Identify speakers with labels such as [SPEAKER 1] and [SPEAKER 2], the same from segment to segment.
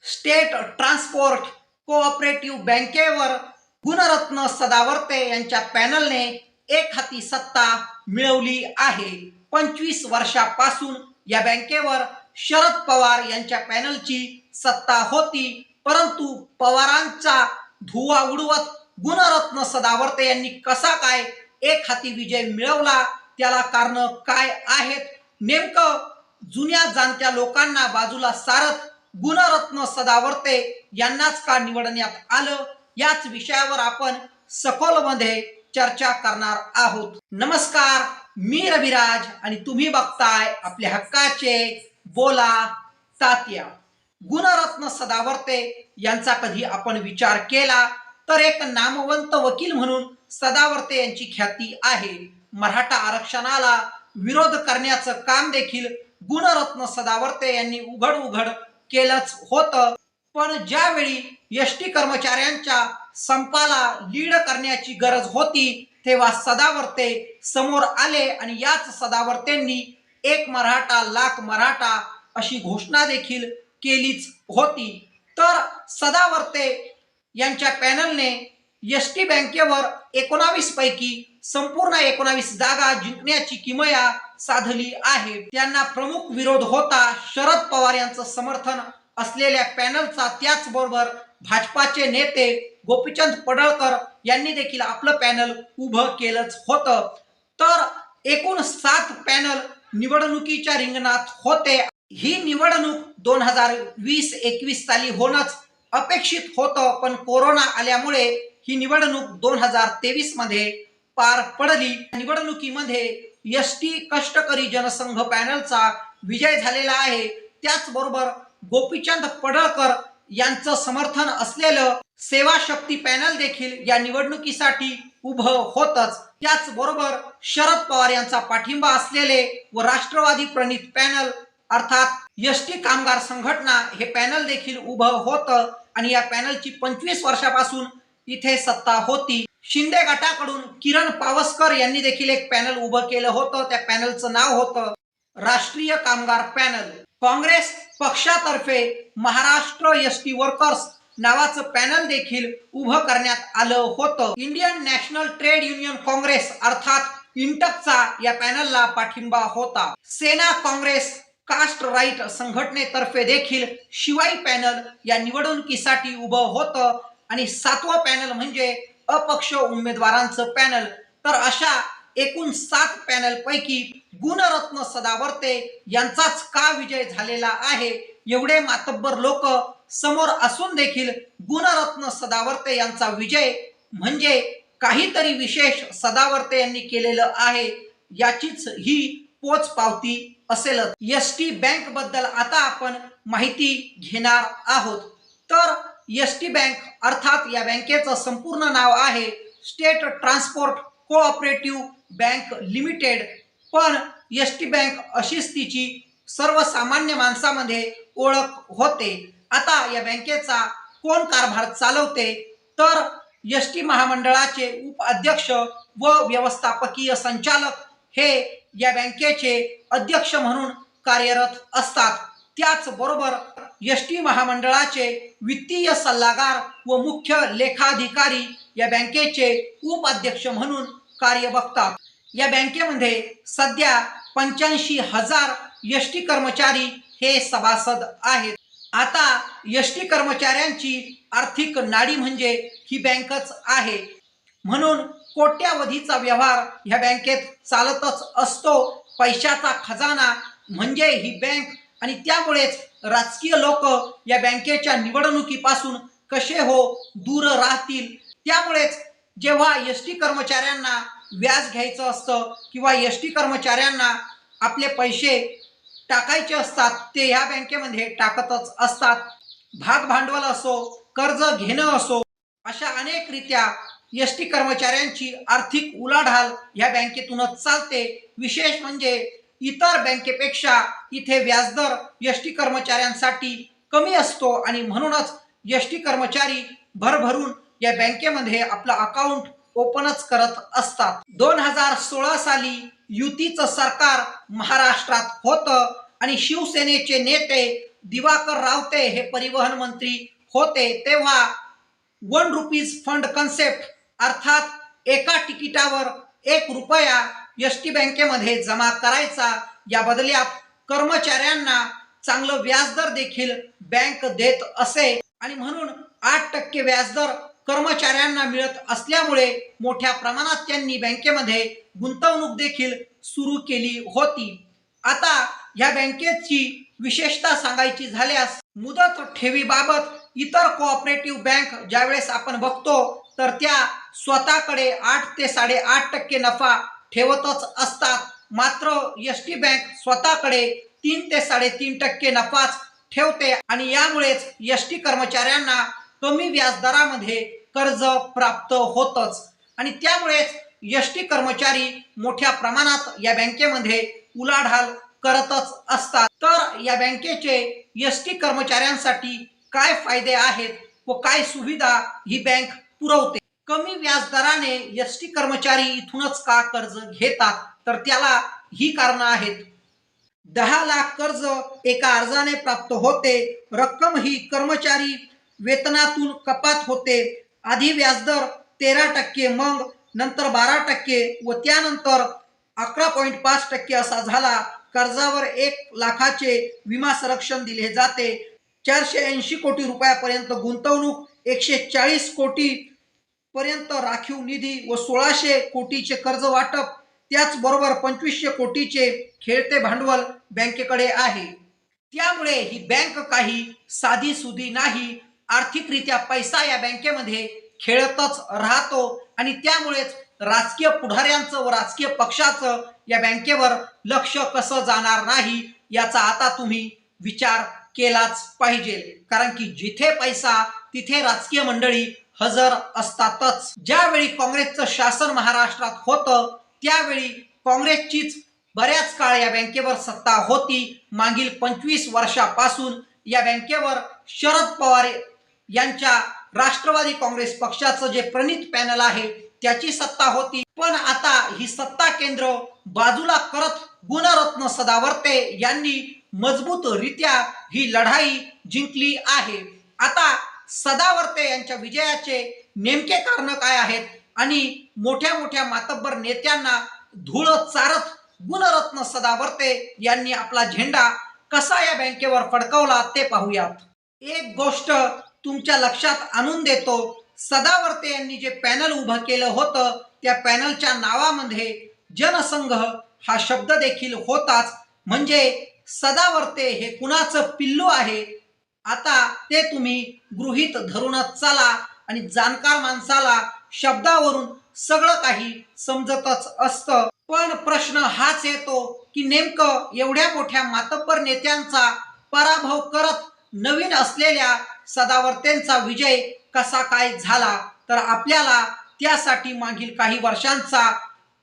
[SPEAKER 1] State transport cooperative बँकेवर गुणरत्न सदावर्ते यांच्या पॅनलने एक हाती सत्ता मिळवली आहे. 25 वर्षापासून या बँकेवर शरद पवार यांच्या पॅनलची सत्ता होती, परंतु पवारांचा धुव्वा उडवत गुणरत्न सदावर्ते यांनी कसा काय एक हाती विजय मिळवला, त्याला कारण काय आहेत, नेमकं जुन्या जाणत्या लोकांना बाजूला सारत गुणरत्न सदावर्ते यांनाच का निवडण्यात आलं, याच विषयावर आपण सखोलमध्ये चर्चा करणार आहोत. नमस्कार, मी रविराज आणि तुम्ही बघताय आपल्या हक्काचे बोला तात्या. गुणरत्न सदावर्ते यांचा कधी आपण विचार केला तर एक नामवंत वकील म्हणून सदावर्ते यांची ख्याती आहे. मराठा आरक्षणाला विरोध करण्याचं काम देखील गुणरत्न सदावर्ते यांनी उघड केलंच होतं. पण ज्यावेळी एसटी कर्मचाऱ्यांच्या संपाला लीड करण्याची गरज होती तेव्हा सदावर्ते समोर आले आणि याच सदावर्तेंनी एक मराठा लाख मराठा अशी घोषणा देखील केलीच होती. तर सदावर्ते यांच्या पॅनलने एसटी बँकेवर 19 पैकी संपूर्ण 19 जागा जिंकण्याची किमया साधली आहे. त्यांना प्रमुख विरोध होता शरद पवार यांचं समर्थन असलेल्या पॅनलचा. त्याचबरोबर भाजपाचे नेते गोपीचंद पडळकर यांनी देखील आपलं पॅनल उभं केलंच होतं. तर एकूण 7 पॅनल निवडणुकीच्या रिंगणात होते. ही निवडणूक 2020-21 साली होणंच अपेक्षित होतं, पण कोरोना आल्यामुळे ही निवडणूक 2023 मध्ये पार पडली. निवडणुकीमध्ये एसटी कष्टकरी जनसंघ पॅनलचा विजय झालेला आहे. त्याचबरोबर गोपीचंद पडळकर यांचं समर्थन असलेलं सेवा शक्ती पॅनल देखील या निवडणुकीसाठी उभं होतच. त्याचबरोबर शरद पवार यांचा पाठिंबा असलेले व राष्ट्रवादी प्रणित पॅनल अर्थात एसटी कामगार संघटना हे पॅनल देखील उभं होतं आणि या पॅनलची 25 वर्षापासून इथे सत्ता होती. शिंदे गटाकडून किरण पावसकर यांनी देखील एक पॅनल उभं केलं होतं. त्या पॅनलचं नाव होतं राष्ट्रीय कामगार पॅनल. काँग्रेस पक्षातर्फे महाराष्ट्र एसटी वर्कर्स नावाचं पॅनल देखील उभं करण्यात आलं होतं. Indian national trade union Congress अर्थात इंटकचा या पॅनलला पाठिंबा होता. सेना काँग्रेस कास्ट राईट संघटनेतर्फे देखील शिवाई पॅनल या निवडणुकीसाठी उभं होतं आणि 7वं पॅनल म्हणजे अपक्ष उमेदवारांचं पॅनल. तर अशा एकूण 7 पॅनल पैकी गुणरत्न सदावर्ते यांचाच का विजय झालेला आहे, एवढे मातब्बर लोक समोर असून देखील गुणरत्न सदावर्ते यांचा विजय म्हणजे काहीतरी विशेष सदावर्ते यांनी केलेलं आहे, याचीच ही पोच पावती असेलच. एसटी बँक बद्दल आता आपण माहिती घेणार आहोत. तर एसटी बँक अर्थात या बँकेचं संपूर्ण नाव आहे state transport cooperative bank limited. पण एसटी बँक अशीच तिची सर्वसामान्य माणसामध्ये ओळख होते. आता या बँकेचा कोण कारभार चालवते तर एसटी महामंडळाचे उपाध्यक्ष व व्यवस्थापकीय संचालक हे या बँकेचे अध्यक्ष म्हणून कार्यरत असतात. त्याचबरोबर एसटी महामंडळाचे वित्तीय सल्लागार व मुख्य लेखाधिकारी या बँकेचे उपाध्यक्ष म्हणून कार्य बघतात. या बँकेमध्ये सध्या 85,000 एसटी कर्मचारी हे सभासद आहेत. आता एसटी कर्मचाऱ्यांची आर्थिक नाडी म्हणजे ही बँकच आहे, म्हणून कोट्यावधीचा व्यवहार ह्या बँकेत चालतच असतो. पैशाचा खजाना म्हणजे ही बँक आणि त्यामुळेच राजकीय लोक या बँकेच्या निवडणुकीपासून कसे हो दूर राहतील. त्यामुळेच जेव्हा एसटी कर्मचाऱ्यांना व्याज घ्यायचं असतं किंवा एसटी कर्मचाऱ्यांना आपले पैसे टाकायचे असतात ते ह्या बँकेमध्ये टाकतच असतात. भाग भांडवल असो, कर्ज घेणं असो, अशा अनेक रीत्या एसटी कर्मचाऱ्यांची आर्थिक उलाढाल ह्या बँकेतूनच चालते. विशेष म्हणजे इतर बँकेपेक्षा इथे व्याजदर एसटी कर्मचाऱ्यांसाठी कमी असतो आणि म्हणूनच एसटी कर्मचारी भरभरून या बँकेमध्ये आपलं अकाउंट ओपनच करत असतात. 2016 साली युतीचं सरकार महाराष्ट्रात होतं आणि शिवसेनेचे नेते दिवाकर रावते हे परिवहन मंत्री होते तेव्हा 1 रुपीज फंड कन्सेप्ट अर्थात एका तिकिटावर 1 रुपया एसटी बँकेमध्ये जमा करायचा, या बदल्यात कर्मचाऱ्यांना चांगलं व्याजदर देखील बँक देत असे आणि म्हणून 8% व्याजदर कर्मचाऱ्यांना मिळत असल्यामुळे मोठ्या प्रमाणात त्यांनी बँकेमध्ये गुंतवणूक देखील सुरू केली होती. आता या बँकेची विशेषता सांगायची झाल्यास मुदत ठेवीबाबत इतर कोऑपरेटिव्ह बँक ज्यावेळेस आपण बघतो तर त्या स्वतःकडे 8 ते 8.5% नफा ठेवतच असतात, मात्र एसटी बँक स्वतःकडे 3 ते 3.5% नफाच ठेवते आणि यामुळेच एसटी कर्मचाऱ्यांना कमी व्याजदरामध्ये कर्ज प्राप्त होतच आणि त्यामुळेच एसटी कर्मचारी मोठ्या प्रमाणात या बँकेमध्ये उलाढाल करतच असतात. तर या बँकेचे एसटी कर्मचाऱ्यांसाठी काय फायदे आहेत व काय सुविधा ही बँक पुरवते? कमी व्याजदराने एसटी कर्मचारी इथूनच का कर्ज घेतात? तर त्याला ही कारणं आहेत. 10 लाख कर्ज एका अर्जाने प्राप्त होते. रक्कम ही कर्मचारी वेतनातून कपात होते. आधी व्याजदर 13%, मग नंतर 12% व त्यानंतर 11.5% असा झाला. कर्जावर 1 लाखाचे विमा संरक्षण दिले जाते. 480 कोटी रुपयापर्यंत गुंतवणूक, 140 कोटी पर्यंत राखीव निधी व 1600 कोटीचे कर्ज वाटप, त्याचबरोबर 2500 कोटीचे खेळते भांडवल बँकेकडे आहे. त्यामुळे ही बँक काही साधी सुधी नाही. आर्थिकरित्या पैसा या बँकेमध्ये खेळतच राहतो आणि त्यामुळेच राजकीय पुढाऱ्यांचं व राजकीय पक्षाचं या बँकेवर लक्ष कसं जाणार नाही याचा आता तुम्ही विचार केलाच पाहिजे, कारण की जिथे पैसा तिथे राजकीय मंडळी हजर असतातच. ज्यावेळी काँग्रेसचं शासन महाराष्ट्रात होतं त्यावेळी काँग्रेसचीच बऱ्याच काळ या बँकेवर सत्ता होती. मागील 25 वर्षापासून या बँकेवर शरद पवार यांच्या राष्ट्रवादी काँग्रेस पक्षाचं जे प्रणित पॅनल आहे त्याची सत्ता होती. पण आता ही सत्ता केंद्र बाजूला करत गुणरत्न सदावर्ते यांनी मजबूतरित्या ही लढाई जिंकली आहे. आता सदावर्ते यांच्या विजयाचे नेमके कारण काय आहेत आणि मोठ्या मोठ्या मातब्बर नेत्यांना धूळ चारत गुणरत्न सदावर्ते यांनी आपला झेंडा कसा या बँकेवर फडकवला ते पाहूयात. एक गोष्ट तुमच्या लक्षात आणून देतो, सदावर्ते यांनी जे पॅनल उभं केलं होतं त्या पॅनलच्या नावामध्ये जनसंघ हा शब्द देखील होताच. म्हणजे सदावर्ते हे कुणाचं पिल्लू आहे आता ते तुम्ही गृहीत धरूनच चाला आणि जाणकार माणसाला शब्दावरून सगळं काही समजतच असतं. पण प्रश्न हाच येतो की नेमकं एवढ्या मोठ्या मातब्बर नेत्यांचा पराभव करत नवीन असलेल्या सदावर्तेंचा विजय कसा काय झाला? तर आपल्याला त्यासाठी मागील काही वर्षांचा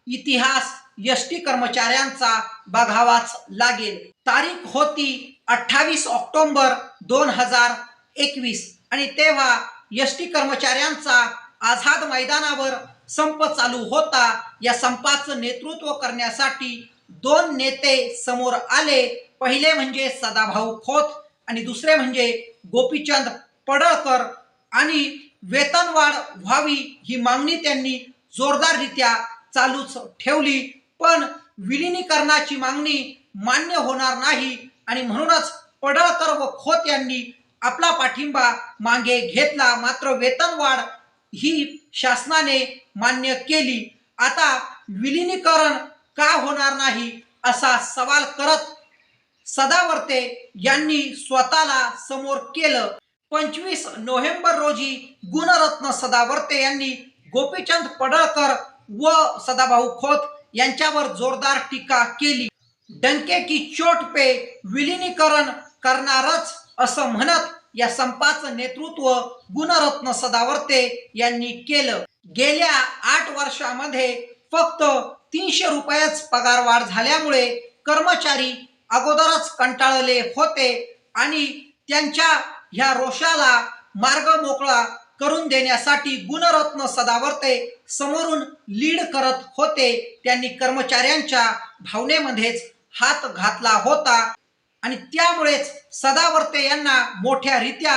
[SPEAKER 1] इतिहास एसटी कर्मचाऱ्यांचा बघावाच लागेल. तारीख होती 28 ऑक्टोबर 2021 आणि तेव्हा एसटी कर्मचाऱ्यांचा आझाद मैदानावर संप चालू होता. या संपाचं नेतृत्व करण्यासाठी 2 नेते समोर आले. पहिले म्हणजे सदाभाऊ खोत आणि दुसरे म्हणजे गोपीचंद पडळकर आणि वेतनवाढ व्हावी ही मागणी त्यांनी जोरदाररित्या चालूच ठेवली. पण विलिनीकरणाची मागणी मान्य होणार नाही आणि म्हणूनच पडळकर व खोत यांनी आपला पाठिंबा मागे घेतला. मात्र वेतनवाढ ही शासनाने मान्य केली. आता विलिनीकरण का होणार नाही असा सवाल करत सदावर्ते यांनी स्वतःला समोर केलं. 25 नोव्हेंबर रोजी गुणरत्न सदावर्ते यांनी गोपीचंद पडळकर व सदाभाऊ खोत यांच्यावर जोरदार टीका केली. डंके की चोट पे विलिनीकरण करणारच असं म्हणत या संपाचं नेतृत्व गुणरत्न सदावर्ते यांनी केलं. गेल्या 8 वर्षामध्ये फक्त 300 रुपयाच पगार वाढ झाल्यामुळे कर्मचारी अगोदरच कंटाळले होते आणि त्यांच्या ह्या रोषाला मार्ग मोकळा करून देण्यासाठी गुणरत्न सदावर्ते समोरून लीड करत होते. त्यांनी कर्मचाऱ्यांच्या भावनेमध्येच हात घातला होता आणि त्यामुळेच सदावर्ते यांना मोठ्यारीत्या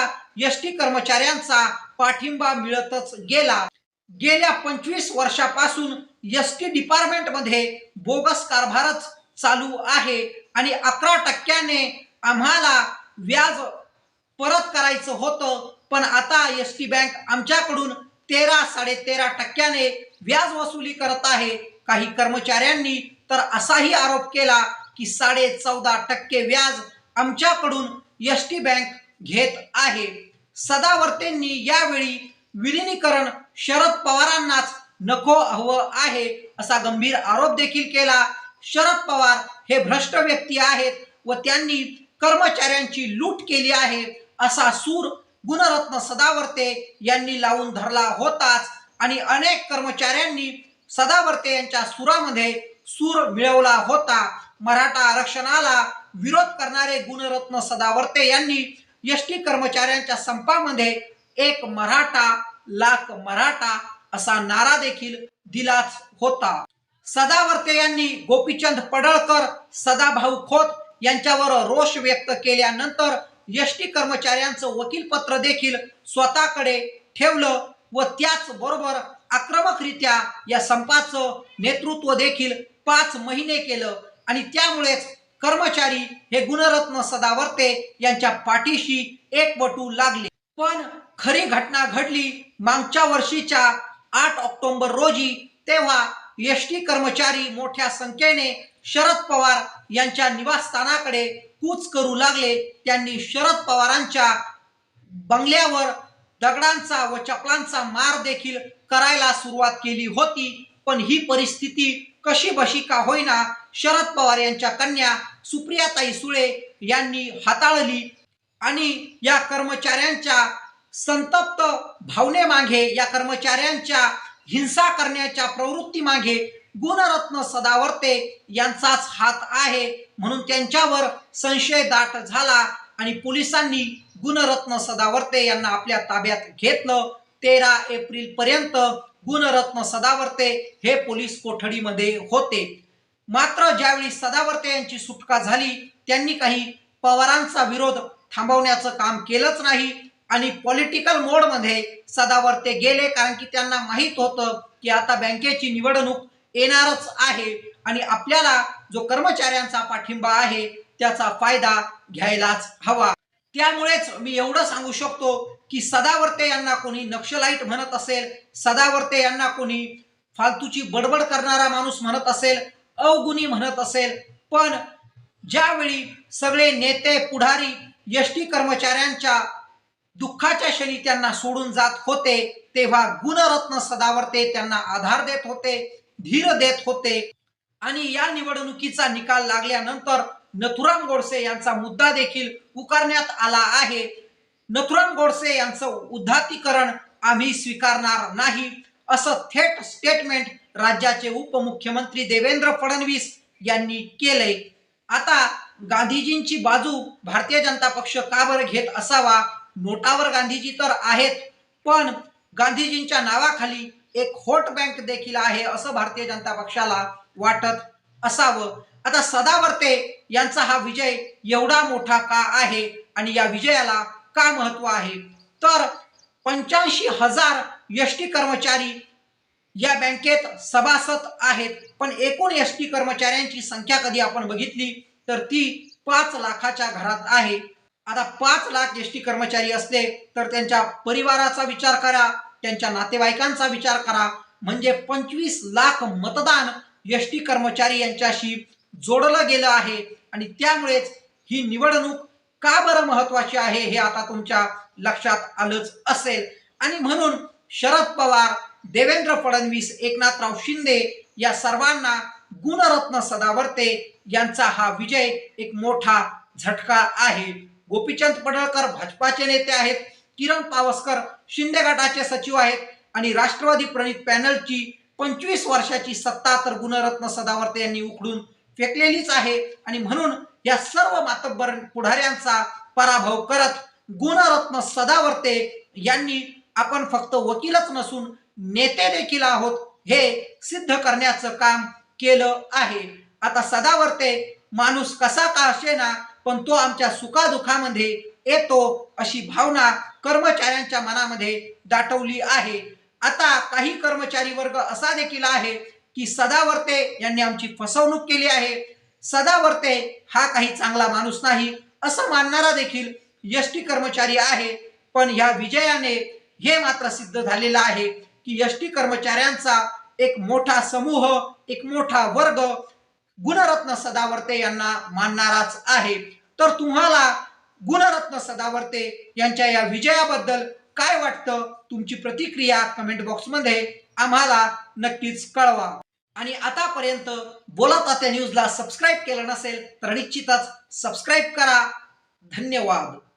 [SPEAKER 1] एसटी कर्मचाऱ्यांचा पाठिंबा मिळतच गेला. गेल्या 25 वर्षापासून एसटी डिपार्टमेंटमध्ये बोगस कारभारच चालू आहे आणि 11% आम्हाला व्याज परत करायचं होतं, पण आता एसटी बँक आमच्याकडून 13-13.5% व्याज वसुली करत आहे. काही कर्मचाऱ्यांनी तर असाही आरोप केला की 14.5% व्याज आमच्याकडून एसटी बँक घेत आहे. सदावर्तेंनी यावेळी विलिनीकरण शरद पवारांनाच नको हवं आहे असा गंभीर आरोप देखील केला. शरद पवार हे भ्रष्ट व्यक्ती आहेत व त्यांनी कर्मचाऱ्यांची लूट केली आहे असा सूर गुणरत्न सदावर्ते यांनी लावून धरला होताच आणि अनेक कर्मचाऱ्यांनी सदावर्ते यांच्या सुरामध्ये सूर मिळवला होता. मराठा आरक्षणाला विरोध करणारे गुणरत्न सदावर्ते यांनी एसटी कर्मचाऱ्यांच्या संपामध्ये एक मराठा लाख मराठा असा नारा देखील दिलाच होता. सदावर्ते यांनी गोपीचंद पडळकर, सदाभाऊ खोत यांच्यावर रोष व्यक्त केल्यानंतर एसटी कर्मचाऱ्यांचं वकीलपत्र देखील स्वतःकडे ठेवलं व त्याचबरोबर आक्रमकरित्या या संपाचं नेतृत्व देखील 5 महिने केलं आणि त्यामुळेच कर्मचारी हे गुणरत्न सदावर्ते यांच्या पाठीशी एकवटू लागले. पण खरी घटना घडली मागच्या वर्षीच्या 8 ऑक्टोबर रोजी. तेव्हा एसटी कर्मचारी मोठ्या संख्येने शरद पवार यांच्या निवासस्थानाकडे कूच करू लागले. त्यांनी शरद पवारांच्या बंगल्यावर दगडांचा व चपलांचा मार देखील करायला सुरुवात केली होती. पण ही परिस्थिती कशी बशी का होईना शरद पवार यांच्या कन्या सुप्रियाताई सुळे यांनी हाताळली आणि या कर्मचाऱ्यांच्या संतप्त भावनेमागे, या कर्मचाऱ्यांच्या हिंसा करण्याच्या प्रवृत्तीमागे गुणरत्न सदावर्ते यांचाच हात आहे म्हणून त्यांच्यावर संशय दाट झाला आणि पोलिसांनी गुणरत्न सदावर्ते यांना आपल्या ताब्यात घेतलं. 13 एप्रिल पर्यंत गुणरत्न सदावर्ते हे पोलीस कोठडीमध्ये होते. मात्र ज्यावेळी सदावर्ते यांची सुटका झाली त्यांनी काही पवारांचा विरोध थांबवण्याचं काम केलंच नाही आणि पॉलिटिकल मोडमध्ये सदावर्ते गेले, कारण की त्यांना माहीत होतं की आता बँकेची निवडणूक येणारच आहे आणि आपल्याला जो कर्मचाऱ्यांचा पाठिंबा आहे त्याचा फायदा घ्यायलाच हवा. त्यामुळेच मी एवढं सांगू शकतो की सदावर्ते यांना कोणी नक्षलाईट म्हणत असेल, सदावर्ते यांना कोणी फालतूची बडबड करणारा माणूस म्हणत असेल, अवगुणी म्हणत असेल, पण ज्यावेळी सगळे नेते पुढारी एसटी कर्मचाऱ्यांच्या दुःखाच्या क्षणी त्यांना सोडून जात होते तेव्हा गुणरत्न सदावर्ते त्यांना आधार देत होते, धीर देत होते. आणि या निवडणुकीचा निकाल लागल्यानंतर नथुराम गोडसे यांचा मुद्दा देखील पुकारण्यात आला आहे. नथुराम गोडसे यांचं उद्धातीकरण आम्ही स्वीकारणार नाही असं थेट स्टेटमेंट राज्याचे उपमुख्यमंत्री देवेंद्र फडणवीस यांनी केलंय. आता गांधीजींची बाजू भारतीय जनता पक्ष का बरं घेत असावा? नोटावर गांधीजी तर आहेत, पण गांधीजींच्या नावाखाली एक व्होट बँक देखील आहे असं भारतीय जनता पक्षाला वाटत असावं. आता सदावर्ते यांचा हा विजय एवढा मोठा का आहे आणि या विजयाला का महत्व आहे? तर 85,000 एसटी कर्मचारी या बँकेत सभासद आहेत, पण एकूण एसटी कर्मचाऱ्यांची संख्या कधी आपण बघितली तर ती 5 लाखाच्या घरात आहे. आता 5 लाख एसटी कर्मचारी असले तर त्यांच्या परिवाराचा विचार करा, त्यांच्या नातेवाईकांचा विचार करा, म्हणजे 25 लाख मतदान एसटी कर्मचारी यांच्याशी जोडलं गेलं आहे आणि त्यामुळेच ही निवडणूक का बरं महत्वाची आहे हे आता तुमच्या लक्षात आलंच असेल. आणि म्हणून शरद पवार, देवेंद्र फडणवीस, एकनाथराव शिंदे या सर्वांना गुणरत्न सदावर्ते यांचा हा विजय एक मोठा झटका आहे. गोपीचंद पडळकर भाजपाचे नेते आहेत, किरण पावसकर शिंदे गटाचे सचिव आहेत आणि राष्ट्रवादी प्रणित पॅनलची 25 वर्षाची सत्ता तर गुणरत्न सदावर्ते यांनी उखडून फेकलेलीच आहे आणि म्हणून या सर्व मातब्बर पुढाऱ्यांचा पराभव करत गुणरत्न सदावर्ते यांनी आपण फक्त वकीलच नसून नेते देखील आहोत हे सिद्ध करण्याचं काम केलं आहे. आता सदावर्ते माणूस कसा का असेना पण तो आमच्या सुखादुखामध्ये येतो अशी भावना कर्मचाऱ्यांच्या मनामध्ये दाटवली आहे. आता काही कर्मचारी वर्ग असा देखील आहे की सदावर्ते यांनी आमची फसवणूक केली आहे, सदावर्ते हा काही चांगला माणूस नाही असं मानणारा देखील एसटी कर्मचारी आहे. पण या विजयाने हे मात्र सिद्ध झालेलं आहे की एसटी कर्मचाऱ्यांचा एक मोठा समूह, एक मोठा वर्ग गुणरत्न सदावर्ते यांना मानणाराच आहे. तर तुम्हाला गुणरत्न सदावर्ते यांच्या या विजयाबद्दल काय वाटतं? तुमची प्रतिक्रिया कमेंट बॉक्समध्ये आम्हाला नक्कीच कळवा. आणि आतापर्यंत बोला तात्या न्यूजला सबस्क्राईब केलं नसेल तर निश्चितच सबस्क्राईब करा. धन्यवाद.